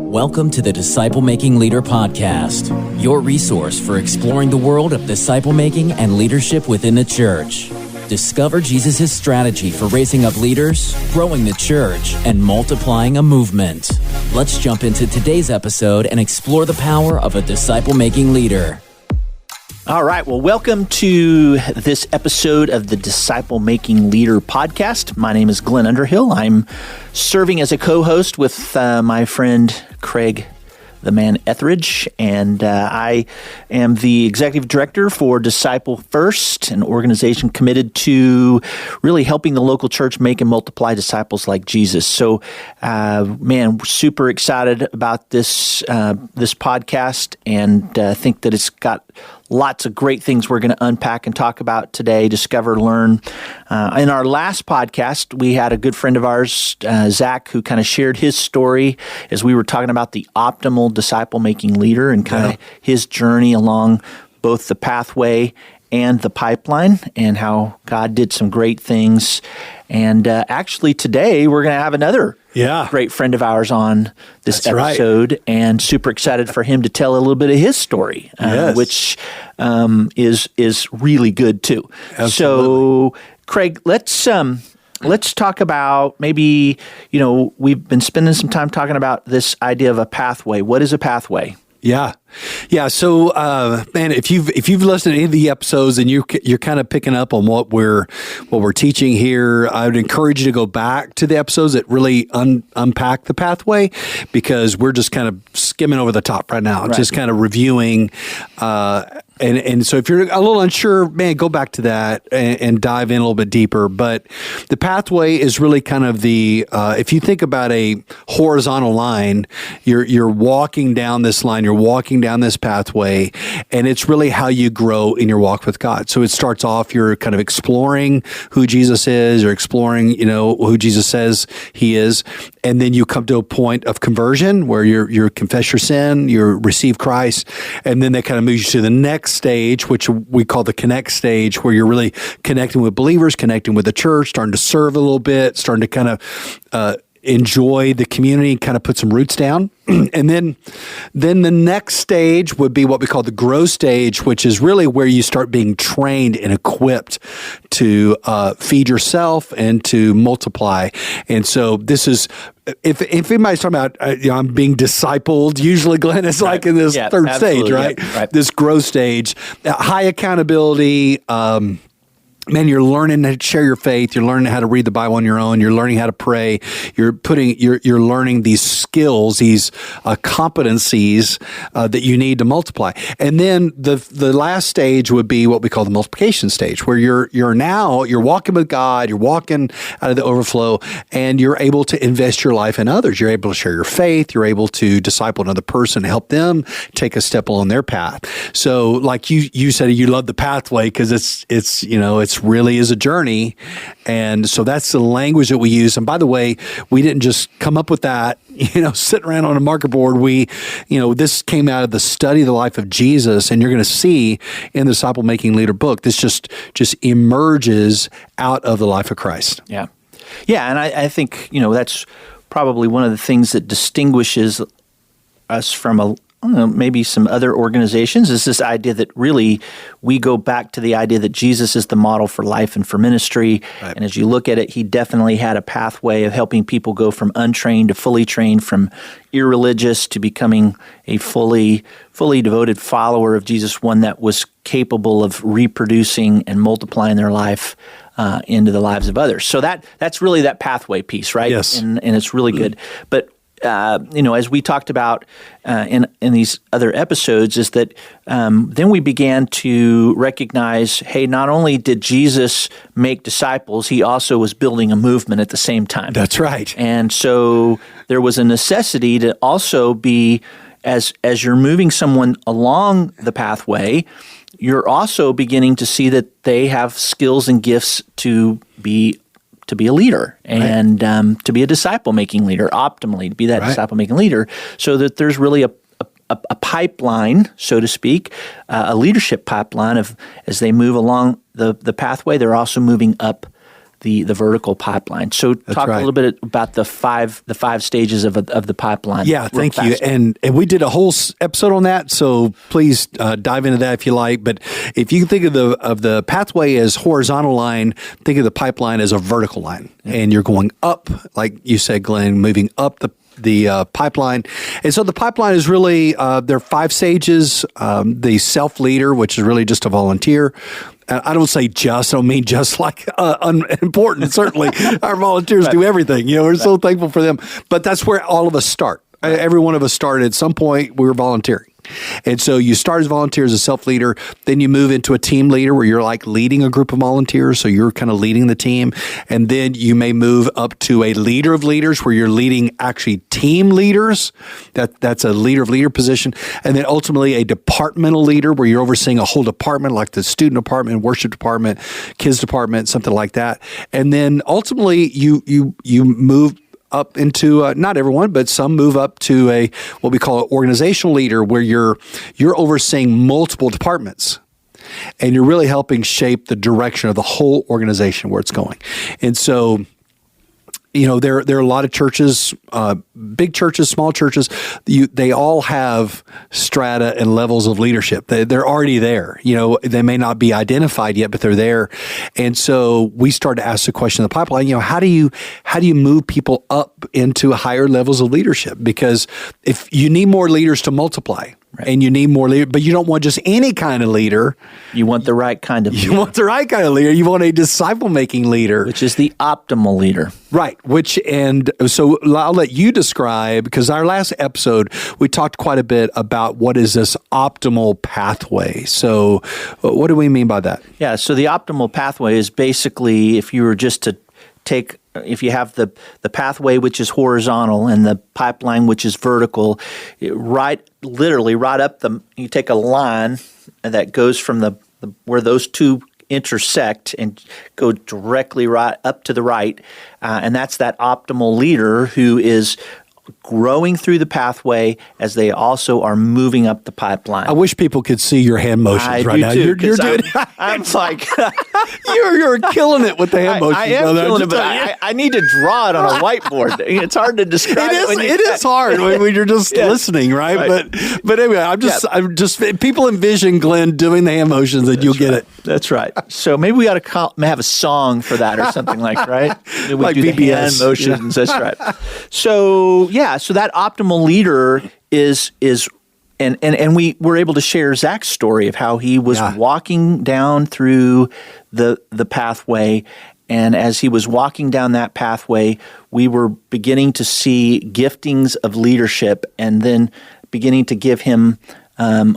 Welcome to the Disciple Making Leader Podcast, your resource for exploring the world of disciple making and leadership within the church. Discover Jesus' strategy for raising up leaders, growing the church, and multiplying a movement. Let's jump into today's episode and explore the power of a disciple making leader. All right, well, welcome to this episode of the Disciple Making Leader Podcast. My name is Glenn Underhill. I'm serving as a co-host with my friend Craig, the man Etheredge, and I am the executive director for Disciple First, an organization committed to really helping the local church make and multiply disciples like Jesus. So, we're super excited about this podcast, and think that it's got lots of great things we're going to unpack and talk about today, discover, learn. In our last podcast, we had a good friend of ours, Zach, who kind of shared his story as we were talking about the optimal disciple-making leader and kind of his journey along both the pathway and the pipeline and how God did some great things. And actually today, we're going to have another great friend of ours on this episode, and super excited for him to tell a little bit of his story, which is really good too. Absolutely. So, Craig, let's talk about maybe, we've been spending some time talking about this idea of a pathway. What is a pathway? Yeah. So, man, if you've listened to any of the episodes and you're kind of picking up on what we're teaching here, I would encourage you to go back to the episodes that really unpack the pathway, because we're just kind of skimming over the top right now, just kind of reviewing. And so if you're a little unsure, man, go back to that and dive in a little bit deeper. But the pathway is really kind of if you think about a horizontal line, you're walking down this line, you're walking down this pathway, and it's really how you grow in your walk with God. So it starts off, you're kind of exploring who Jesus is, or exploring, who Jesus says he is. And then you come to a point of conversion where you confess your sin, you receive Christ, and then that kind of moves you to the next stage, which we call the connect stage, where you're really connecting with believers, connecting with the church, starting to serve a little bit, starting to kind of enjoy the community, kind of put some roots down. And then the next stage would be what we call the grow stage, which is really where you start being trained and equipped to feed yourself and to multiply. And so this is, if anybody's talking about, I'm being discipled, usually, Glenn, it's like in this third stage, right? This growth stage, high accountability, man, you're learning to share your faith. You're learning how to read the Bible on your own. You're learning how to pray. You're learning these skills, these competencies that you need to multiply. And then the last stage would be what we call the multiplication stage, where you're walking with God. You're walking out of the overflow, and you're able to invest your life in others. You're able to share your faith. You're able to disciple another person, help them take a step along their path. So, like you said, you love the pathway because it's really is a journey. And so that's the language that we use. And by the way, we didn't just come up with that, sitting around on a marker board. This came out of the study of the life of Jesus. And you're going to see in the Disciple Making Leader book, this just emerges out of the life of Christ. Yeah. Yeah. And I think, that's probably one of the things that distinguishes us from maybe some other organizations, is this idea that really we go back to the idea that Jesus is the model for life and for ministry. Right. And as you look at it, he definitely had a pathway of helping people go from untrained to fully trained, from irreligious to becoming a fully devoted follower of Jesus, one that was capable of reproducing and multiplying their life into the lives of others. So that's really that pathway piece, right? Yes. And it's really good. But as we talked about in these other episodes, is that then we began to recognize, hey, not only did Jesus make disciples, he also was building a movement at the same time. That's right. And so there was a necessity to also be, as you're moving someone along the pathway, you're also beginning to see that they have skills and gifts to be a leader and to be a disciple-making leader, optimally, to be that disciple-making leader, so that there's really a pipeline, so to speak, a leadership pipeline of, as they move along the pathway, they're also moving up the vertical pipeline. So talk a little bit about the five stages of the pipeline. Yeah, thank you. And we did a whole episode on that, so please dive into that if you like. But if you think of the pathway as horizontal line, think of the pipeline as a vertical line, and you're going up, like you said, Glenn, moving up the pipeline. And so the pipeline is really, there are 5 stages. The self-leader, which is really just a volunteer. I don't say just, I don't mean just like unimportant. Certainly our volunteers do everything. We're so thankful for them. But that's where all of us start. Every one of us started at some point, we were volunteering. And so you start as volunteer, as a self-leader, then you move into a team leader where you're like leading a group of volunteers, so you're kind of leading the team. And then you may move up to a leader of leaders where you're leading actually team leaders. That's a leader of leader position. And then ultimately a departmental leader where you're overseeing a whole department like the student department, worship department, kids department, something like that. And then ultimately you move up into not everyone, but some move up to what we call an organizational leader, where you're overseeing multiple departments, and you're really helping shape the direction of the whole organization where it's going. And so, there are a lot of churches, big churches, small churches. They all have strata and levels of leadership. They're already there. They may not be identified yet, but they're there. And so we started to ask the question in the pipeline. How do you move people up into higher levels of leadership? Because if you need more leaders to multiply. Right. And you need more leaders, but you don't want just any kind of leader. You want the right kind of leader. You want the right kind of leader. You want a disciple-making leader. Which is the optimal leader. Right. And so I'll let you describe, because our last episode, we talked quite a bit about what is this optimal pathway. So what do we mean by that? Yeah, so the optimal pathway is basically, if you were just to if you have the pathway, which is horizontal, and the pipeline, which is vertical, literally right up you take a line that goes from where those two intersect and go directly right up to the right, and that's that optimal leader who is growing through the pathway as they also are moving up the pipeline. I wish people could see your hand motions right now. You're doing. I'm like, you're killing it with the hand motions. I am killing it, but I need to draw it on a whiteboard. It's hard to describe. It is hard when you're just listening, right? But anyway, I'm just people envision Glenn doing the hand motions, and you'll get it. That's right. So maybe we ought to have a song for that or something like right. We like do BBS. The hand motions. Yeah. That's right. So. Yeah, so that optimal leader is and we were able to share Zach's story of how he was walking down through the pathway, and as he was walking down that pathway, we were beginning to see giftings of leadership, and then beginning to give him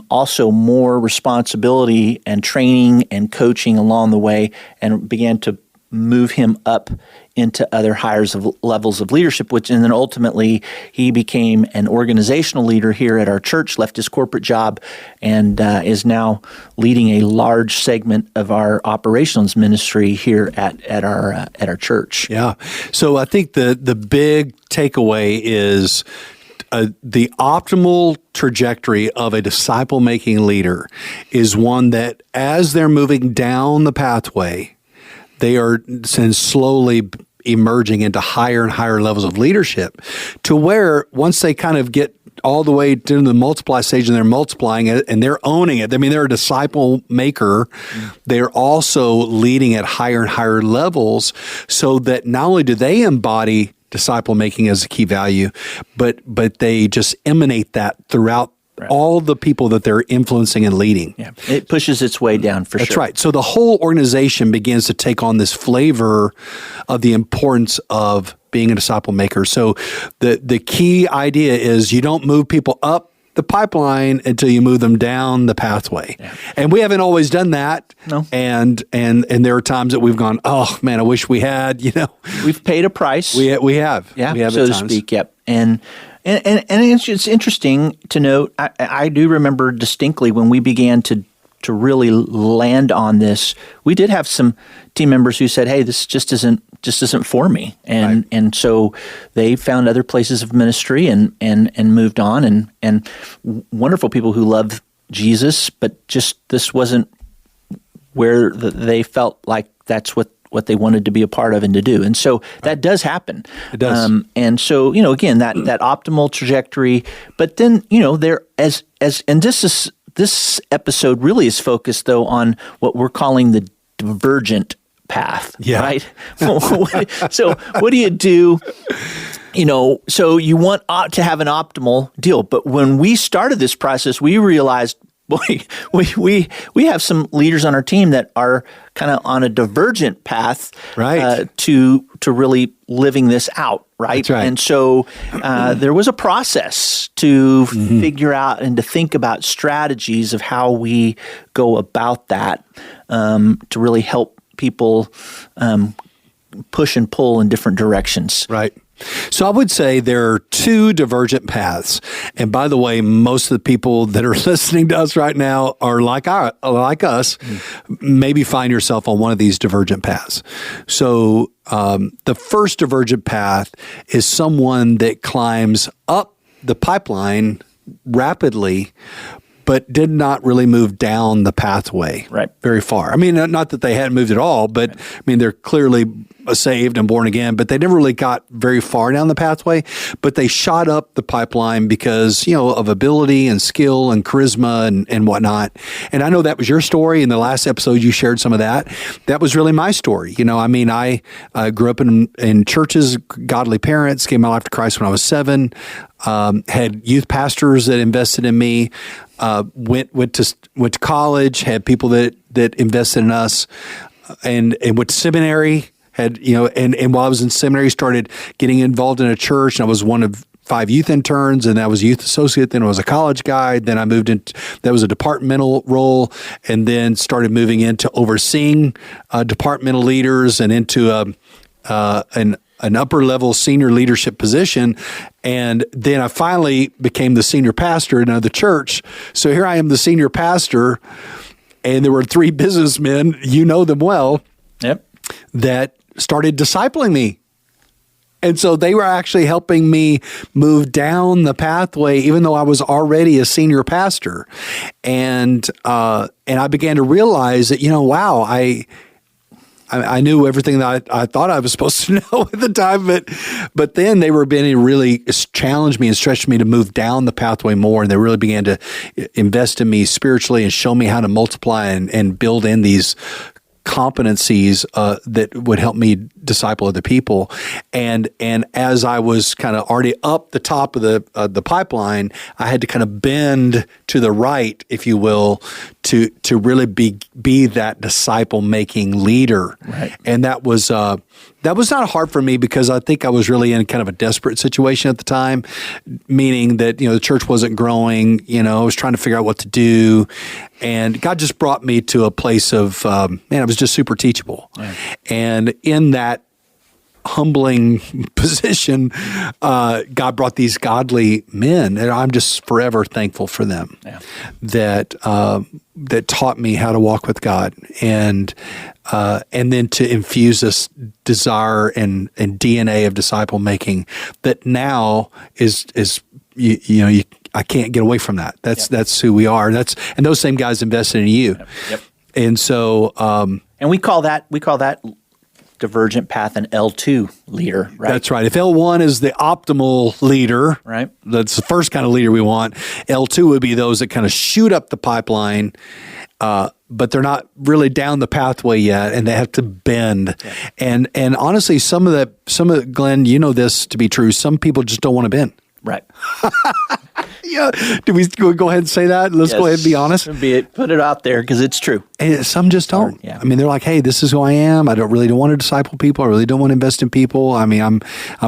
also more responsibility and training and coaching along the way, and began to move him up into other higher levels of leadership, and then ultimately he became an organizational leader here at our church, left his corporate job, and is now leading a large segment of our operations ministry here at our church. Yeah. So I think the big takeaway is the optimal trajectory of a disciple-making leader is one that as they're moving down the pathway, they are slowly emerging into higher and higher levels of leadership, to where once they kind of get all the way to the multiply stage and they're multiplying it and they're owning it. I mean, they're a disciple maker. They're also leading at higher and higher levels, so that not only do they embody disciple making as a key value, but they just emanate that throughout all the people that they're influencing and leading. Yeah. It pushes its way down for sure. That's right. So the whole organization begins to take on this flavor of the importance of being a disciple maker. So the key idea is you don't move people up the pipeline until you move them down the pathway. Yeah. And we haven't always done that. No. And there are times that we've gone, oh man, I wish we had, We've paid a price. We have. Yeah, we have so to speak. Yep. And it's interesting to note, I do remember distinctly when we began to really land on this, we did have some team members who said, hey, this just isn't for me. And so they found other places of ministry and moved on, and wonderful people who love Jesus, but just this wasn't where they felt like that's what what they wanted to be a part of and to do. And so that does happen. It does. And so, again, that optimal trajectory, but then, this episode really is focused though on what we're calling the divergent path, right? So what do you do? So you want to have an optimal deal. But when we started this process, we realized, boy, we have some leaders on our team that are kind of on a divergent path, right? To really living this out, right? That's right. And so there was a process to figure out and to think about strategies of how we go about that to really help people push and pull in different directions. Right. So I would say there are two divergent paths. And by the way, most of the people that are listening to us right now are like us, maybe find yourself on one of these divergent paths. So the first divergent path is someone that climbs up the pipeline rapidly, but did not really move down the pathway very far. I mean, not that they hadn't moved at all, but I mean, they're clearly saved and born again, but they never really got very far down the pathway, but they shot up the pipeline because, of ability and skill and charisma and whatnot. And I know that was your story. In the last episode, you shared some of that. That was really my story. I grew up in churches, godly parents, gave my life to Christ when I was 7, had youth pastors that invested in me, went to college, had people that invested in us, and went to seminary. And while I was in seminary, started getting involved in a church. And I was one of 5 youth interns, and I was a youth associate. Then I was a college guide. Then I moved into, that was a departmental role, and then started moving into overseeing departmental leaders and into an upper level senior leadership position. And then I finally became the senior pastor in another church. So here I am, the senior pastor, and there were 3 businessmen, you know them well, that started discipling me. And so they were actually helping me move down the pathway, even though I was already a senior pastor. And I began to realize that, wow, I knew everything that I thought I was supposed to know at the time, but then they were beginning to really challenge me and stretch me to move down the pathway more, and they really began to invest in me spiritually and show me how to multiply and build in these competencies that would help me disciple other people. And as I was kind of already up the top of the pipeline, I had to kind of bend to the right, if you will, to really be that disciple making leader. Right. And that was not hard for me because I think I was really in kind of a desperate situation at the time, meaning that, the church wasn't growing, I was trying to figure out what to do. And God just brought me to a place of, I was just super teachable. Yeah. And in that humbling position, God brought these godly men, and I'm just forever thankful for them. Yeah. That taught me how to walk with God, and then to infuse this desire and DNA of disciple making that now is I can't get away from that. That's who we are. And those same guys invested in you. Yep. And so and we call that divergent path an L2 leader, right? That's right. If L1 is the optimal leader, right? That's the first kind of leader we want. L2 would be those that kind of shoot up the pipeline, but they're not really down the pathway yet, and they have to bend. Yeah. And honestly, some of the Glenn, you know this to be true. Some people just don't want to bend. Right. Yeah. Do we go ahead and say that? Let's go ahead and be honest. Put it out there because it's true. And some just don't. Yeah. I mean, they're like, hey, this is who I am. I don't want to disciple people. I really don't want to invest in people. I mean, I'm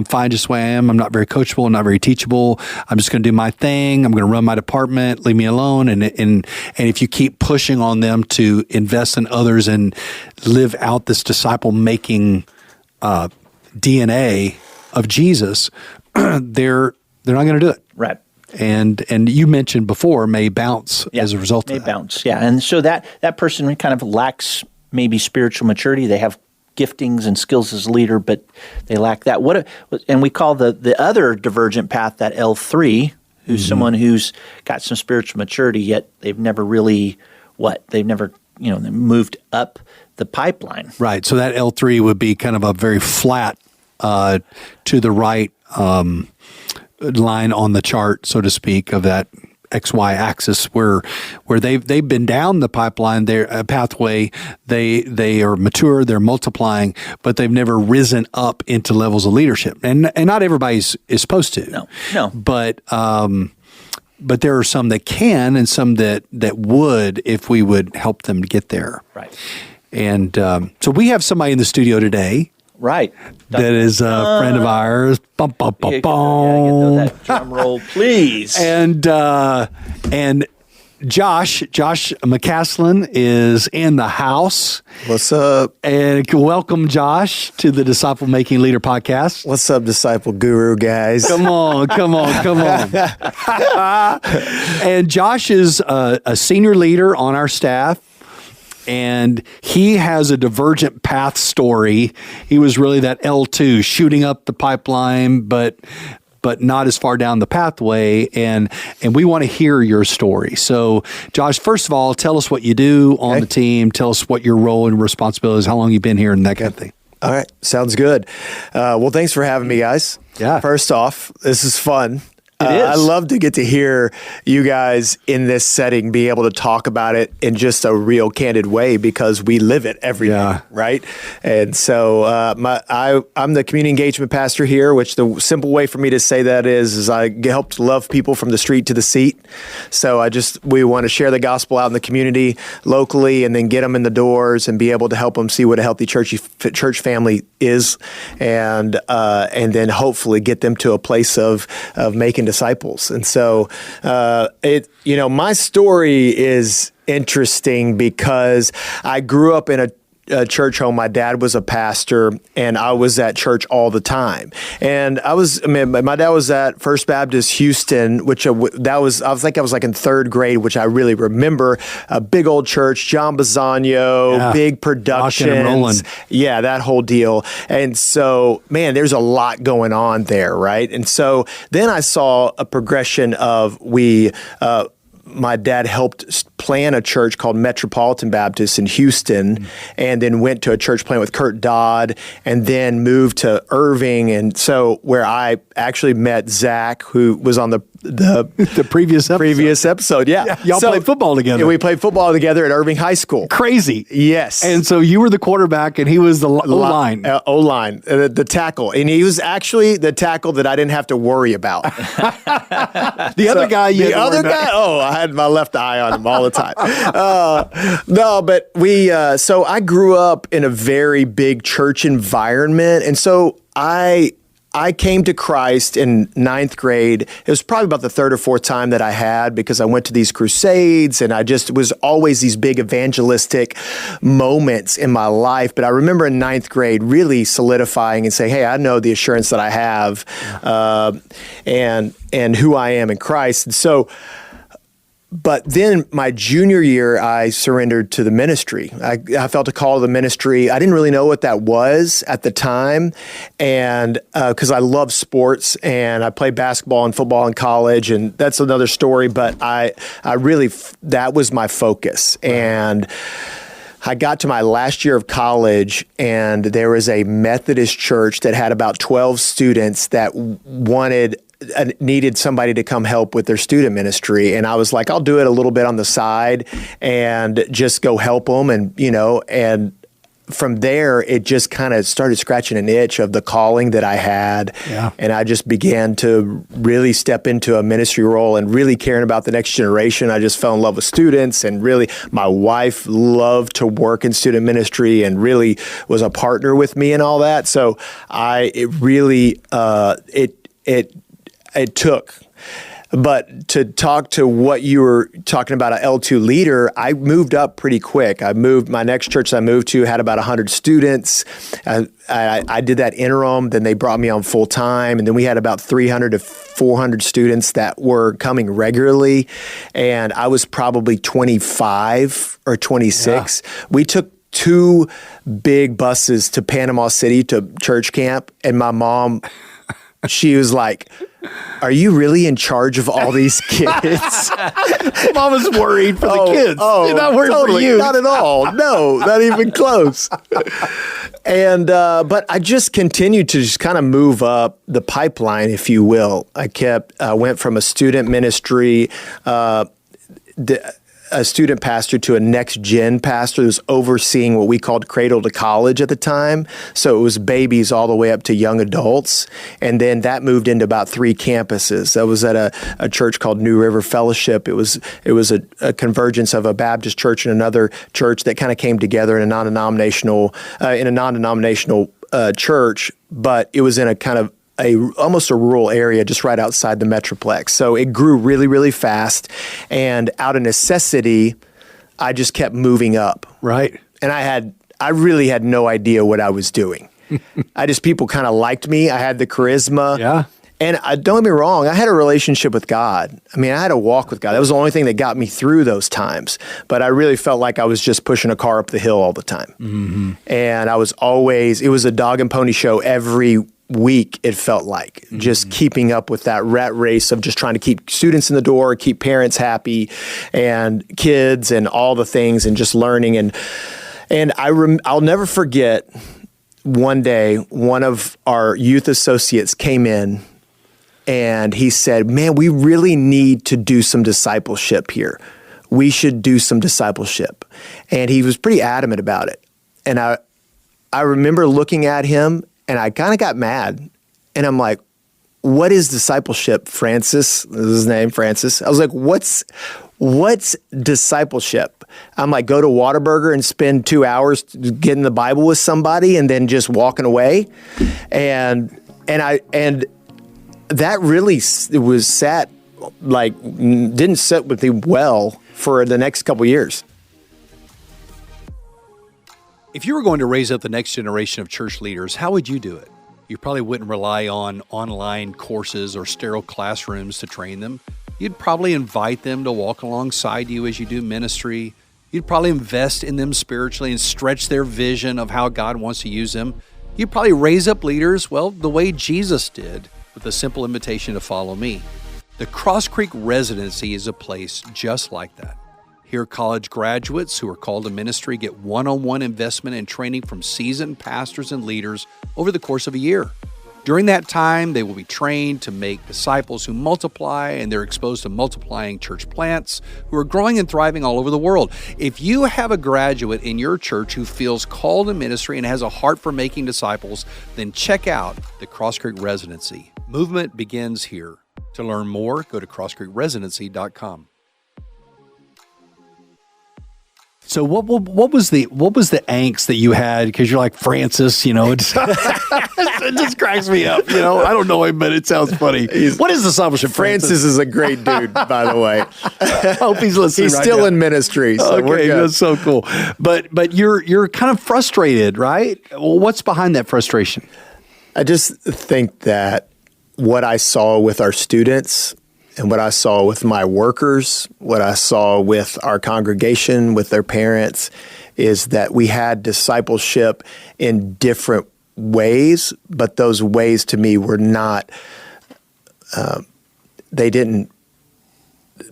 fine just the way I am. I'm not very coachable. I'm not very teachable. I'm just going to do my thing. I'm going to run my department. Leave me alone. And if you keep pushing on them to invest in others and live out this disciple making DNA of Jesus, they're not going to do it. Right. And you mentioned before may bounce as a result of that. May bounce, yeah. And so that person kind of lacks maybe spiritual maturity. They have giftings and skills as a leader, but they lack that. And we call the other divergent path that L3, who's someone who's got some spiritual maturity, yet they've never really, they've never they moved up the pipeline. Right. So that L3 would be kind of a very flat to the right line on the chart, so to speak, of that XY axis where they've been down the pipeline, their pathway, they are mature, they're multiplying, but they've never risen up into levels of leadership. And not everybody is supposed to. No. But there are some that can and some that would if we would help them to get there. Right. And so we have somebody in the studio today. Right. That is a friend of ours. Bum, bum, bum, Get bum. that drum roll, please. And Josh McCasland is in the house. What's up? And welcome, Josh, to the Disciple Making Leader podcast. What's up, Disciple Guru guys? Come on. And Josh is a senior leader on our staff. And he has a divergent path story. He was really that L2 shooting up the pipeline, but not as far down the pathway. And we want to hear your story. So, Josh, first of all, tell us what you do on the team. Tell us what your role and responsibility is, how long you've been here, and that kind of thing. All right. Sounds good. Well, thanks for having me, guys. Yeah. First off, this is fun. It is. I love to get to hear you guys in this setting be able to talk about it in just a real candid way because we live it every day, right? And so I'm the community engagement pastor here, which the simple way for me to say that is I help to love people from the street to the seat. So we want to share the gospel out in the community locally and then get them in the doors and be able to help them see what a healthy church family is and then hopefully get them to a place of making disciples. And so my story is interesting because I grew up in a church home. My dad was a pastor, and I was at church all the time. And my dad was at First Baptist Houston, which I was like in third grade, which I really remember. A big old church, John Bisagno, big productions. Yeah, that whole deal. And so, man, there's a lot going on there, right? And so then I saw a progression of my dad helped plan a church called Metropolitan Baptist in Houston, and then went to a church plant with Kurt Dodd, and then moved to Irving. And so where I actually met Zach, who was on the previous episode. Yeah. Y'all played football together. Yeah, we played football together at Irving High School. Crazy. Yes. And so you were the quarterback and he was the O-line. O-line, the tackle. And he was actually the tackle that I didn't have to worry about. The other guy, I had my left eye on him all the time. So I grew up in a very big church environment. And so I came to Christ in ninth grade. It was probably about the third or fourth time that I had, because I went to these crusades and it was always these big evangelistic moments in my life. But I remember in ninth grade really solidifying and saying, hey, I know the assurance that I have and who I am in Christ. And so, but then my junior year, I surrendered to the ministry. I felt a call to the ministry. I didn't really know what that was at the time, and because I love sports and I played basketball and football in college, and that's another story. But I really, that was my focus. And I got to my last year of college, and there was a Methodist church that had about 12 students that needed somebody to come help with their student ministry. And I was like, I'll do it a little bit on the side and just go help them. And from there, it just kind of started scratching an itch of the calling that I had. Yeah. And I just began to really step into a ministry role and really caring about the next generation. I just fell in love with students, and really my wife loved to work in student ministry and really was a partner with me and all that. So it took. But to talk to what you were talking about, an L2 leader, I moved up pretty quick. My next church I moved to had about 100 students. I did that interim, then they brought me on full time, and then we had about 300 to 400 students that were coming regularly, and I was probably 25 or 26. Yeah. We took 2 big buses to Panama City to church camp, and my mom, she was like, are you really in charge of all these kids? Mom was worried for the kids. Oh, You're not worried totally, for you. not at all. No, not even close. And but I just continued to just kind of move up the pipeline, if you will. I went from a student ministry, a student pastor to a next gen pastor who was overseeing what we called cradle to college at the time. So it was babies all the way up to young adults. And then that moved into about 3 campuses. That was at a church called New River Fellowship. It was a convergence of a Baptist church and another church that kind of came together in a non-denominational church, but it was in a kind of almost a rural area just right outside the Metroplex. So it grew really, really fast. And out of necessity, I just kept moving up. Right. And I really had no idea what I was doing. People kind of liked me. I had the charisma. Yeah. And don't get me wrong, I had a relationship with God. I mean, I had a walk with God. That was the only thing that got me through those times. But I really felt like I was just pushing a car up the hill all the time. Mm-hmm. And it was a dog and pony show every week, it felt like, just keeping up with that rat race of just trying to keep students in the door, keep parents happy, and kids, and all the things, and just learning. And I'll never forget, one day, one of our youth associates came in, and he said, "Man, we really need to do some discipleship here. We should do some discipleship." And he was pretty adamant about it. And I remember looking at him, and I kind of got mad. And I'm like, "What is discipleship, Francis?" This is his name, Francis. I was like, what's discipleship? I'm like, go to Whataburger and spend 2 hours getting the Bible with somebody and then just walking away. And that really didn't sit with me well for the next couple years. If you were going to raise up the next generation of church leaders, how would you do it? You probably wouldn't rely on online courses or sterile classrooms to train them. You'd probably invite them to walk alongside you as you do ministry. You'd probably invest in them spiritually and stretch their vision of how God wants to use them. You'd probably raise up leaders, the way Jesus did, with a simple invitation to follow me. The Cross Creek Residency is a place just like that. Here, college graduates who are called to ministry get one-on-one investment and training from seasoned pastors and leaders over the course of a year. During that time, they will be trained to make disciples who multiply, and they're exposed to multiplying church plants who are growing and thriving all over the world. If you have a graduate in your church who feels called to ministry and has a heart for making disciples, then check out the Cross Creek Residency. Movement begins here. To learn more, go to crosscreekresidency.com. So what was the angst that you had? Because you're like, Francis, it just cracks me up. I don't know him, but it sounds funny. What is discipleship? Francis is a great dude, by the way. I hope he's listening. He's still in ministry. So okay, that's so cool. But you're kind of frustrated, right? Well, what's behind that frustration? I just think that what I saw with our students and what I saw with my workers, what I saw with our congregation, with their parents, is that we had discipleship in different ways, but those ways to me were not, they didn't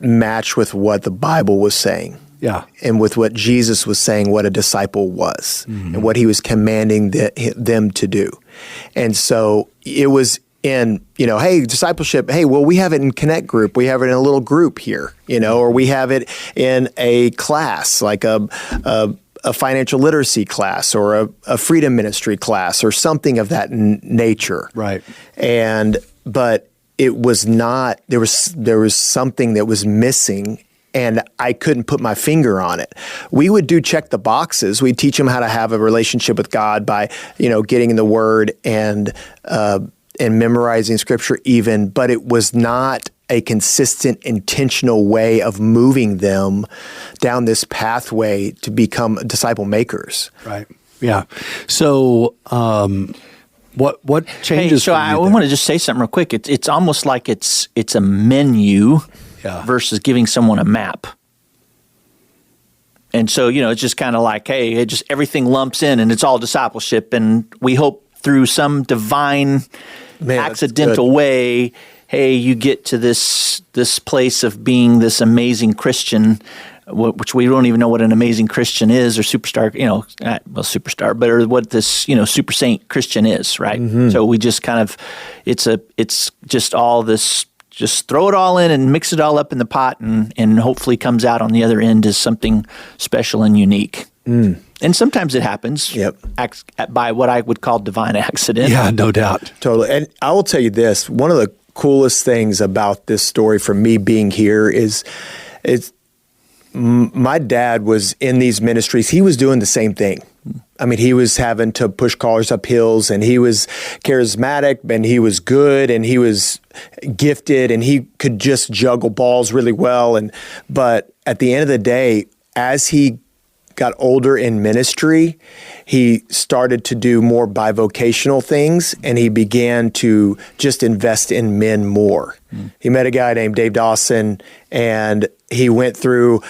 match with what the Bible was saying. Yeah. And with what Jesus was saying, what a disciple was, and what he was commanding them to do. And so it was in, hey, discipleship, we have it in Connect Group. We have it in a little group here, or we have it in a class, like a financial literacy class or a freedom ministry class or something of that nature. Right. But it was not, there was something that was missing, and I couldn't put my finger on it. We would do check the boxes. We'd teach them how to have a relationship with God by, getting in the Word and memorizing Scripture even, but it was not a consistent, intentional way of moving them down this pathway to become disciple makers. Right. Yeah. So, what changes? So I want to just say something real quick. It's almost like it's a menu versus giving someone a map. And so, it's just kind of like, hey, everything lumps in and it's all discipleship. And we hope through some divine accidental way, hey, you get to this place of being this amazing Christian, which we don't even know what an amazing Christian is, or superstar, superstar, but or what this, super saint Christian is, right? Mm-hmm. So we just kind of, it's just all this, just throw it all in and mix it all up in the pot, and hopefully comes out on the other end as something special and unique. Mm. And sometimes it happens by what I would call divine accident. Yeah, no doubt. Totally. And I will tell you this, one of the coolest things about this story for me being here is my dad was in these ministries. He was doing the same thing. I mean, he was having to push cars up hills, and he was charismatic, and he was good, and he was gifted, and he could just juggle balls really well. But at the end of the day, as he got older in ministry, he started to do more bivocational things, and he began to just invest in men more. He met a guy named Dave Dawson, and he went through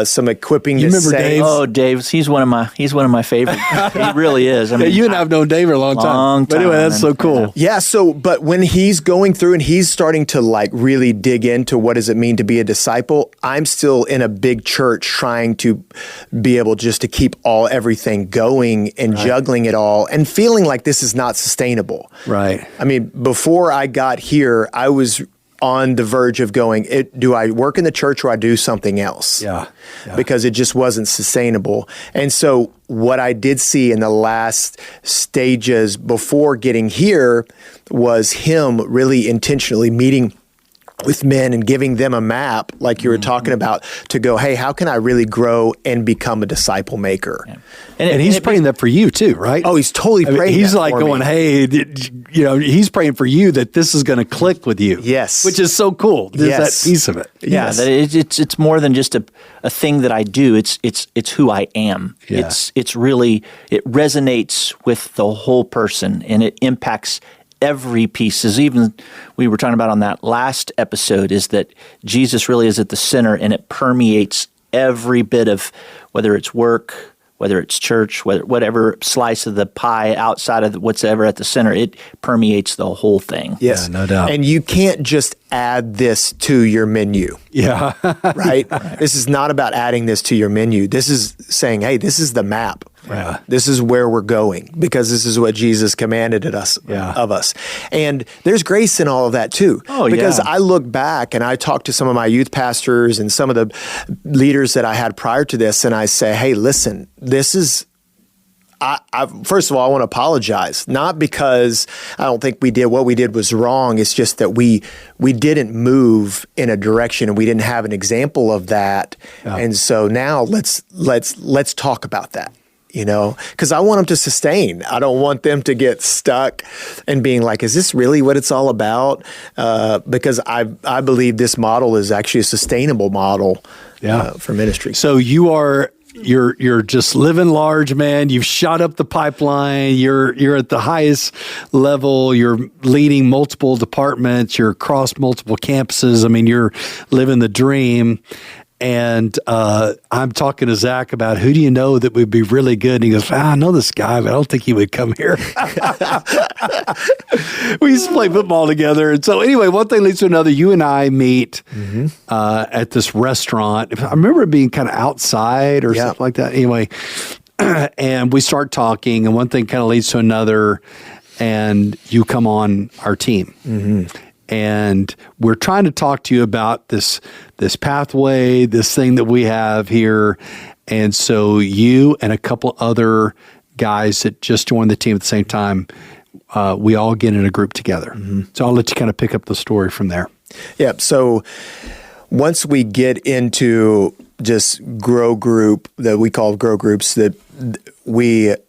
some equipping. You remember Dave? Oh, Dave, he's one of my favorites. He really is. I mean, you and I have known Dave for a long time. But anyway, that's so cool. Yeah. So, but when he's going through and he's starting to really dig into what does it mean to be a disciple, I'm still in a big church trying to be able just to keep everything going and juggling it all and feeling like this is not sustainable. Right. I mean, before I got here, I was on the verge of going, do I work in the church or I do something else? Yeah. Because it just wasn't sustainable. And so what I did see in the last stages before getting here was him really intentionally meeting with men and giving them a map, like you were talking about, to go, hey, how can I really grow and become a disciple maker? Yeah. And he's praying that for you too, right? Oh, he's totally praying. He's that like for going, me. hey, he's praying for you that this is going to click with you. Yes. Which is so cool. There's that piece of it. Yeah, that it's more than just a thing that I do. It's who I am. Yeah. It's really, it resonates with the whole person, and it impacts every piece. As even we were talking about on that last episode, is that Jesus really is at the center, and it permeates every bit of, whether it's work, whether it's church, whatever slice of the pie outside of what's ever at the center, it permeates the whole thing. Yes, no doubt. And you can't just add this to your menu. Yeah. Right? This is not about adding this to your menu. This is saying, hey, this is the map. Yeah. This is where we're going, because this is what Jesus commanded of us. And there's grace in all of that too. Oh, because yeah. I look back and I talk to some of my youth pastors and some of the leaders that I had prior to this, and I say, hey, listen, this is, first of all, I want to apologize, not because I don't think what we did was wrong. It's just that we didn't move in a direction, and we didn't have an example of that. Yeah. And so now let's talk about that. Because I want them to sustain. I don't want them to get stuck and being like, is this really what it's all about? Because I believe this model is actually a sustainable model for ministry. So you're just living large, man. You've shot up the pipeline. You're at the highest level. You're leading multiple departments. You're across multiple campuses. I mean, you're living the dream. And I'm talking to Zach about who do you know that would be really good? And he goes, I know this guy, but I don't think he would come here. We used to play football together. And so anyway, one thing leads to another. You and I meet at this restaurant. I remember it being kind of outside or something like that. Anyway, and we start talking, and one thing kind of leads to another, and you come on our team. Mm-hmm. And we're trying to talk to you about this pathway, this thing that we have here. And so you and a couple other guys that just joined the team at the same time, we all get in a group together. Mm-hmm. So I'll let you kind of pick up the story from there. Yeah. So once we get into just grow group that we call grow groups, that the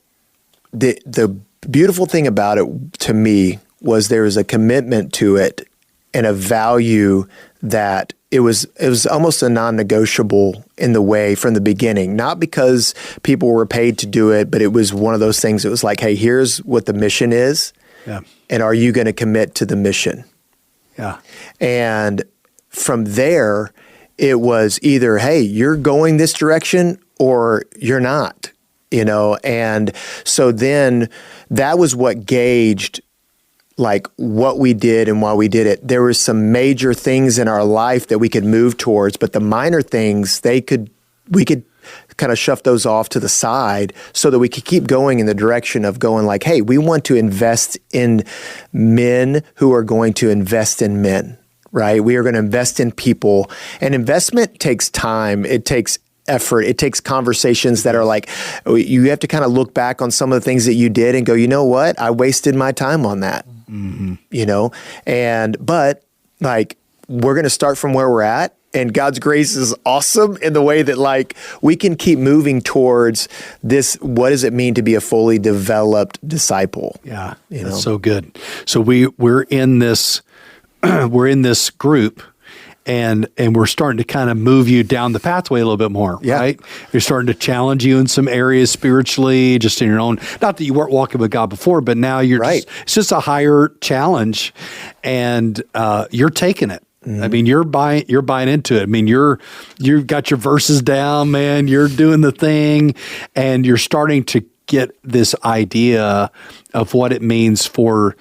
beautiful thing about it to me was there was a commitment to it and a value that it was almost a non-negotiable in the way from the beginning, not because people were paid to do it, but it was one of those things that was like, hey, here's what the mission is. Yeah. And are you going to commit to the mission? Yeah. And from there, it was either, hey, you're going this direction or you're not, And so then that was what gauged like what we did and why we did it. There were some major things in our life that we could move towards, but the minor things, we could kind of shove those off to the side so that we could keep going in the direction of going like, hey, we want to invest in men who are going to invest in men, right? We are going to invest in people. And investment takes time. It takes effort. It takes conversations that are like, you have to kind of look back on some of the things that you did and go, you know what? I wasted my time on that, but like, we're going to start from where we're at. And God's grace is awesome in the way that like we can keep moving towards this. What does it mean to be a fully developed disciple? Yeah, that's so good. So we're in this group, and we're starting to kind of move you down the pathway a little bit more, right? You're starting to challenge you in some areas spiritually, just in your own. Not that you weren't walking with God before, but now you're right. It's just a higher challenge, and you're taking it. I mean, you're buying into it. I mean, you've got your verses down, man. You're doing the thing, and you're starting to get this idea of what it means for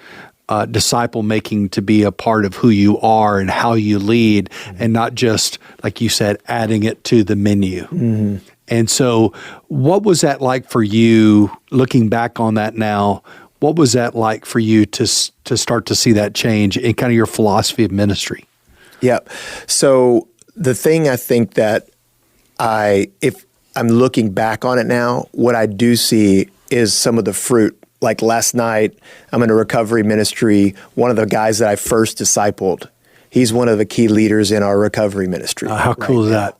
disciple making to be a part of who you are and how you lead, and not just, like you said, adding it to the menu. And so, what was that like for you? Looking back on that now, what was that like for you to start to see that change in kind of your philosophy of ministry? Yeah. So the thing I think that if I'm looking back on it now, what I do see is some of the fruit. Like last night, I'm in a recovery ministry. One of the guys that I first discipled, he's one of the key leaders in our recovery ministry. How cool is that?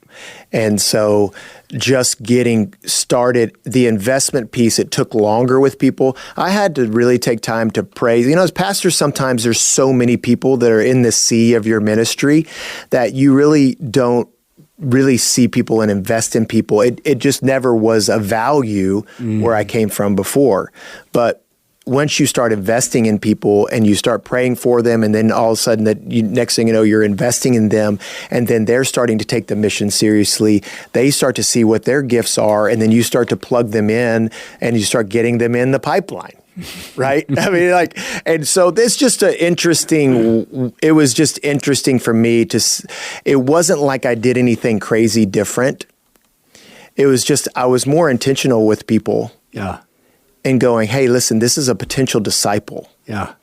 And so just getting started, the investment piece, it took longer with people. I had to really take time to pray. You know, as pastors, sometimes there's so many people that are in the sea of your ministry that you really don't really see people and invest in people. It just never was a value where I came from before. But once you start investing in people and you start praying for them, and then all of a sudden next thing you know, you're investing in them, and then they're starting to take the mission seriously. They start to see what their gifts are, and then you start to plug them in, and you start getting them in the pipeline. Right? I mean, like, and so this just it was just interesting for me it wasn't like I did anything crazy different. It was just, I was more intentional with people. Yeah. And going, hey, listen, this is a potential disciple. Yeah.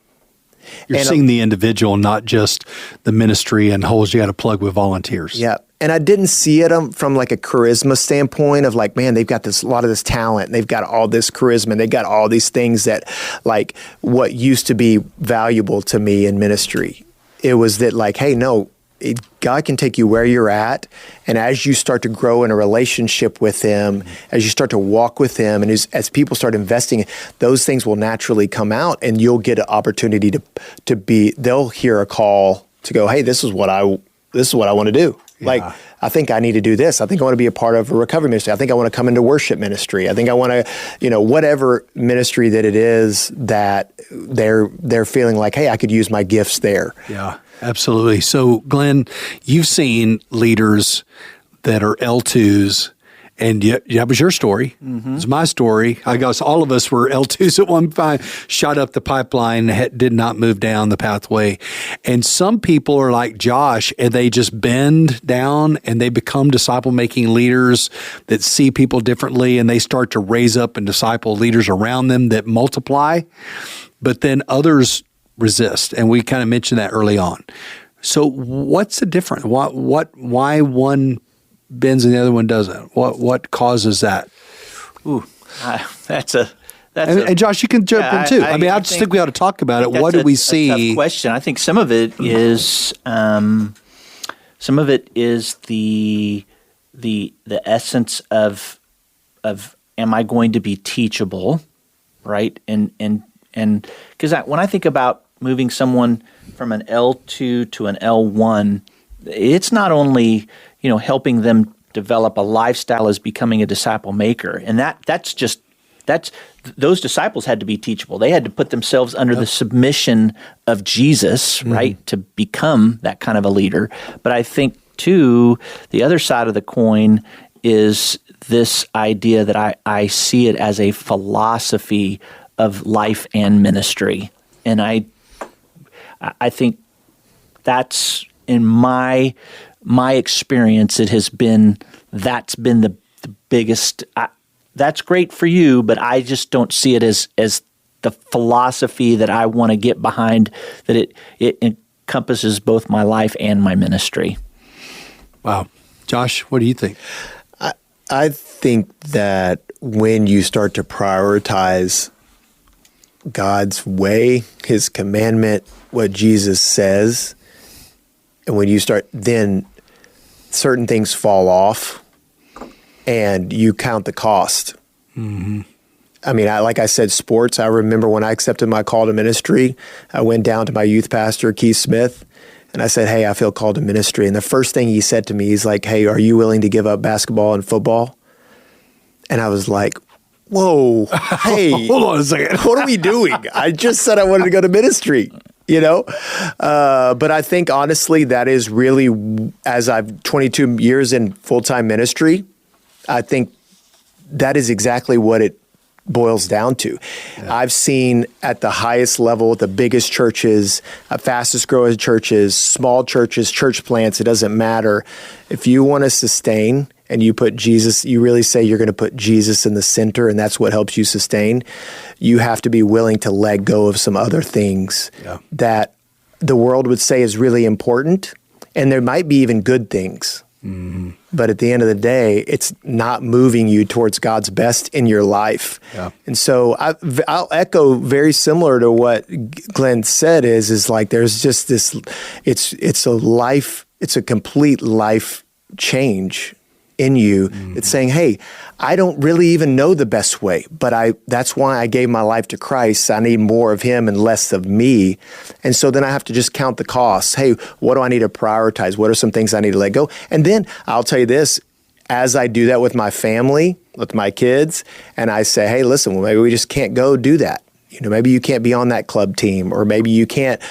You're seeing the individual, not just the ministry and holes you got to plug with volunteers. Yeah. And I didn't see it from like a charisma standpoint of like, man, they've got a lot of this talent, and they've got all this charisma, and they've got all these things that like what used to be valuable to me in ministry. It was that like, hey, no, God can take you where you're at, and as you start to grow in a relationship with Him, as you start to walk with Him, and as people start investing, those things will naturally come out, and you'll get an opportunity to be. They'll hear a call to go, hey, this is what I want to do. Yeah. Like, I think I need to do this. I think I want to be a part of a recovery ministry. I think I want to come into worship ministry. I think I want to, whatever ministry that it is that they're feeling like, hey, I could use my gifts there. Yeah, absolutely. So, Glenn, you've seen leaders that are L2s, and that was your story. Mm-hmm. It was my story. I guess all of us were L2s at one time, shot up the pipeline, did not move down the pathway. And some people are like Josh, and they just bend down and they become disciple-making leaders that see people differently, and they start to raise up and disciple leaders around them that multiply. But then others resist, and we kind of mentioned that early on. So what's the difference? Why one bends and the other one doesn't? What causes that? Ooh, and Josh, you can jump in too. I just think we ought to talk about it. What do we see? Tough question. I think some of it is the essence of am I going to be teachable, right? And because when I think about moving someone from an L2 to an L1, it's not only helping them develop a lifestyle as becoming a disciple maker, and those disciples had to be teachable. They had to put themselves under the submission of Jesus, right, to become that kind of a leader. But I think too, the other side of the coin is this idea that I see it as a philosophy of life and ministry, and I I think that's in my experience. That's been the biggest. That's great for you, but I just don't see it as the philosophy that I want to get behind. That it encompasses both my life and my ministry. Wow, Josh, what do you think? I think that when you start to prioritize God's way, His commandment, what Jesus says, and when you start, then certain things fall off and you count the cost. Mm-hmm. I mean, like I said, sports, I remember when I accepted my call to ministry, I went down to my youth pastor, Keith Smith, and I said, hey, I feel called to ministry. And the first thing he said to me, he's like, hey, are you willing to give up basketball and football? And I was like, whoa, hey, hold on a second. What are we doing? I just said I wanted to go to ministry, you know? But I think, honestly, that is really, as I've 22 years in full-time ministry, I think that is exactly what it boils down to. Yeah. I've seen at the highest level, the biggest churches, fastest growing churches, small churches, church plants, it doesn't matter. If you want to sustain and you put Jesus, you really say you're going to put Jesus in the center and that's what helps you sustain, you have to be willing to let go of some other things that the world would say is really important. And there might be even good things. Mm-hmm. But at the end of the day, it's not moving you towards God's best in your life. Yeah. And so I'll echo very similar to what Glenn said is like there's just this, it's a complete life change in you. Mm-hmm. It's saying, hey, I don't really even know the best way, but that's why I gave my life to Christ. I need more of Him and less of me. And so then I have to just count the costs. Hey, what do I need to prioritize? What are some things I need to let go? And then I'll tell you this, as I do that with my family, with my kids, and I say, hey, listen, well, maybe we just can't go do that. You know, maybe you can't be on that club team, or maybe you can't,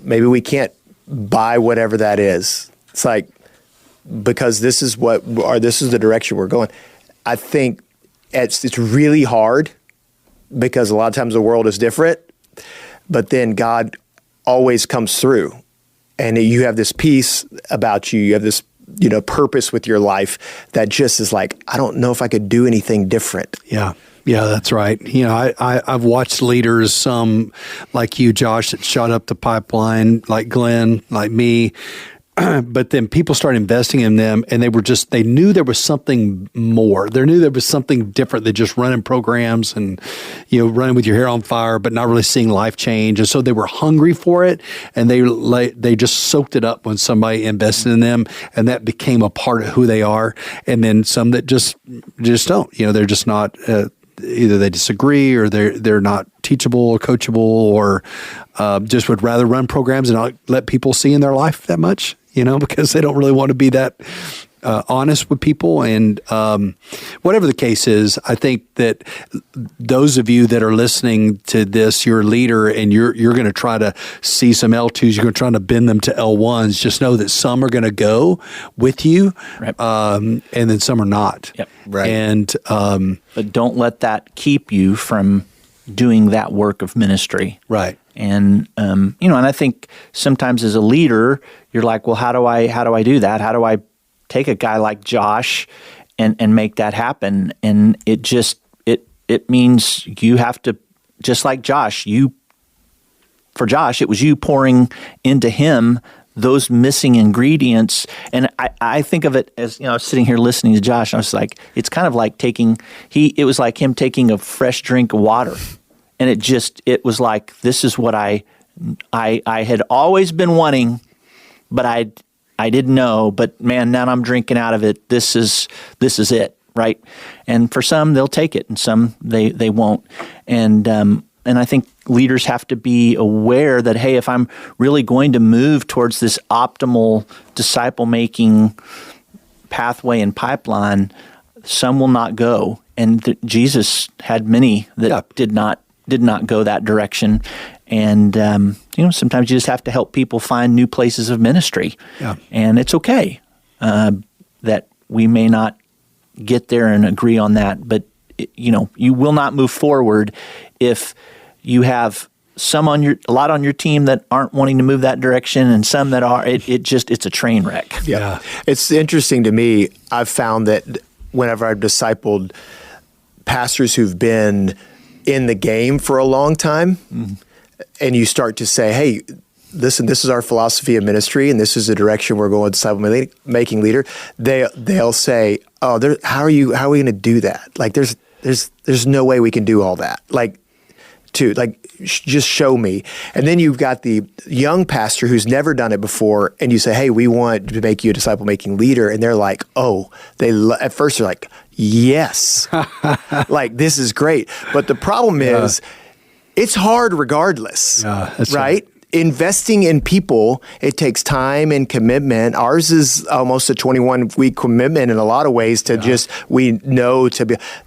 maybe we can't buy whatever that is. It's like, because this is the direction we're going. I think it's really hard because a lot of times the world is different, but then God always comes through, and you have this peace about you. You have this, purpose with your life that just is like, I don't know if I could do anything different. Yeah. Yeah, that's right. I've watched leaders, some like you, Josh, that shot up the pipeline, like Glenn, like me. But then people started investing in them, and they knew there was something more. They knew there was something different than just running programs and, running with your hair on fire, but not really seeing life change. And so they were hungry for it, and they just soaked it up when somebody invested in them, and that became a part of who they are. And then some that just don't, they're just not, either they disagree or they're not teachable or coachable, or just would rather run programs and not let people see in their life that much. Because they don't really want to be that honest with people. And whatever the case is, I think that those of you that are listening to this, you're a leader and you're going to try to see some L2s, you're going to try to bend them to L1s. Just know that some are going to go with you, right. And then some are not. Yep. Right. And but don't let that keep you from doing that work of ministry. Right. And, and I think sometimes as a leader, you're like, well, how do I do that? How do I take a guy like Josh and make that happen? And it means you have to, just like Josh, for Josh, it was you pouring into him those missing ingredients. And I think of it as, I was sitting here listening to Josh, and I was like, it's kind of like it was like him taking a fresh drink of water. And it was like, this is what I had always been wanting, but I didn't know. But man, now I'm drinking out of it. This is it, right? And for some, they'll take it, and some they won't. And I think leaders have to be aware that, hey, if I'm really going to move towards this optimal disciple making pathway and pipeline, some will not go. And Jesus had many that did not go that direction. And, sometimes you just have to help people find new places of ministry. Yeah. And it's okay that we may not get there and agree on that, but, you will not move forward if you have a lot on your team that aren't wanting to move that direction, and some that are. It's a train wreck. Yeah. It's interesting to me. I've found that whenever I've discipled pastors who've been in the game for a long time, and you start to say, hey, listen, this is our philosophy of ministry, and this is the direction we're going, disciple making leader. They'll say, oh, how are we going to do that? Like, there's no way we can do all that. Just show me. And then you've got the young pastor who's never done it before, and you say, hey, we want to make you a disciple-making leader. And they're like, oh, at first they're like, yes, like, this is great. But the problem is, it's hard regardless, right? Investing in people, it takes time and commitment. Ours is almost a 21-week commitment in a lot of ways to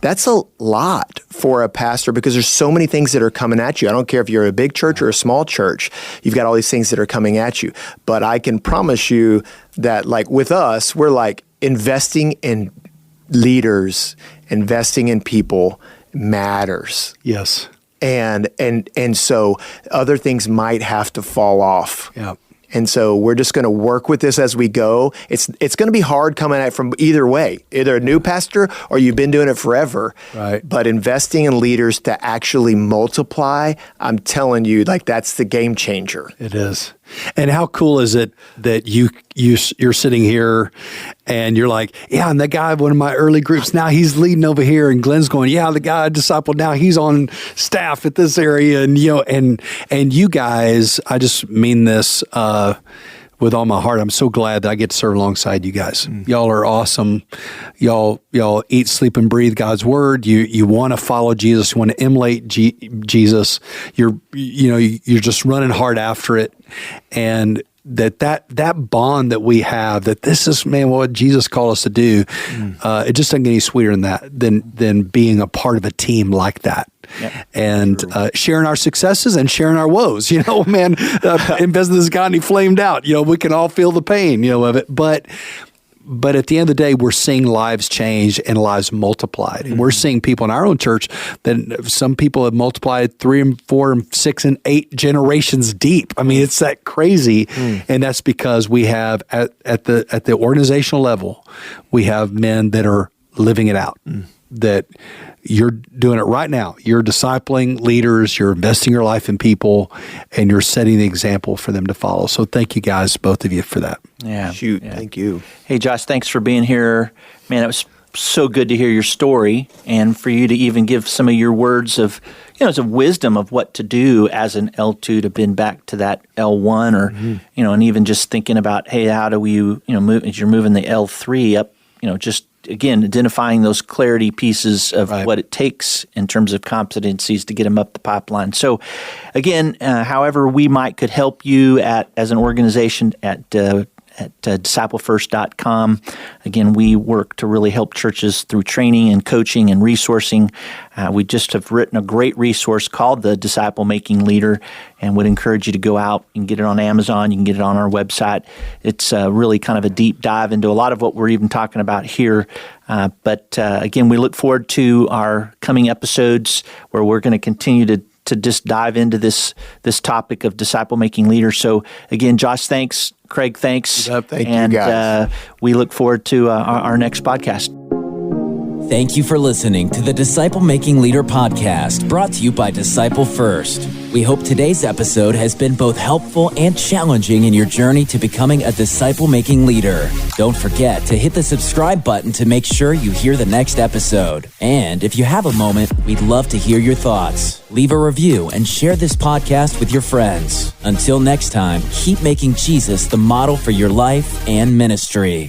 that's a lot for a pastor, because there's so many things that are coming at you. I don't care if you're a big church or a small church, you've got all these things that are coming at you. But I can promise you that, like, with us, we're like, investing in leaders, investing in people matters. Yes. And so other things might have to fall off. Yeah. And so we're just going to work with this as we go. It's going to be hard coming at it from either way, either a new pastor or you've been doing it forever. Right. But investing in leaders to actually multiply, I'm telling you, like, that's the game changer. It is. And how cool is it that you're sitting here and you're like, yeah, and that guy, one of my early groups, now he's leading over here, and Glenn's going, yeah, the guy I discipled, now he's on staff at this area, and and you guys, I just mean this with all my heart. I'm so glad that I get to serve alongside you guys. Y'all are awesome. Y'all eat, sleep, and breathe God's word. You want to follow Jesus. You want to emulate Jesus. You're just running hard after it, and that bond that we have, that this is, man, what Jesus called us to do. It just doesn't get any sweeter than that, than being a part of a team like that. Yep. And sharing our successes and sharing our woes. Man, investing this guy and he flamed out. We can all feel the pain, of it. But at the end of the day, we're seeing lives change and lives multiplied. And we're seeing people in our own church that some people have multiplied 3 and 4 and 6 and 8 generations deep. I mean, it's that crazy. And that's because we have at the organizational level, we have men that are living it out. That you're doing it right now. You're discipling leaders, you're investing your life in people, and you're setting the example for them to follow. So thank you guys, both of you, for that. Yeah. Thank you. Hey, Josh, thanks for being here. Man, it was so good to hear your story, and for you to even give some of your words of, of wisdom of what to do as an L2 to bend back to that L1, or, and even just thinking about, hey, how do we, move as you're moving the L3 up, just, again, identifying those clarity pieces of what it takes in terms of competencies to get them up the pipeline. So, again, however we could help you as an organization at disciplefirst.com. Again, we work to really help churches through training and coaching and resourcing. We just have written a great resource called the Disciple Making Leader, and would encourage you to go out and get it on Amazon. You can get it on our website. It's really kind of a deep dive into a lot of what we're even talking about here. But again, we look forward to our coming episodes where we're going to continue to just dive into this topic of disciple making leaders. So again, Josh, thanks. Craig, thanks. Thank you, guys. We look forward to our next podcast. Thank you for listening to the Disciple Making Leader podcast, brought to you by Disciple First. We hope today's episode has been both helpful and challenging in your journey to becoming a disciple-making leader. Don't forget to hit the subscribe button to make sure you hear the next episode. And if you have a moment, we'd love to hear your thoughts. Leave a review and share this podcast with your friends. Until next time, keep making Jesus the model for your life and ministry.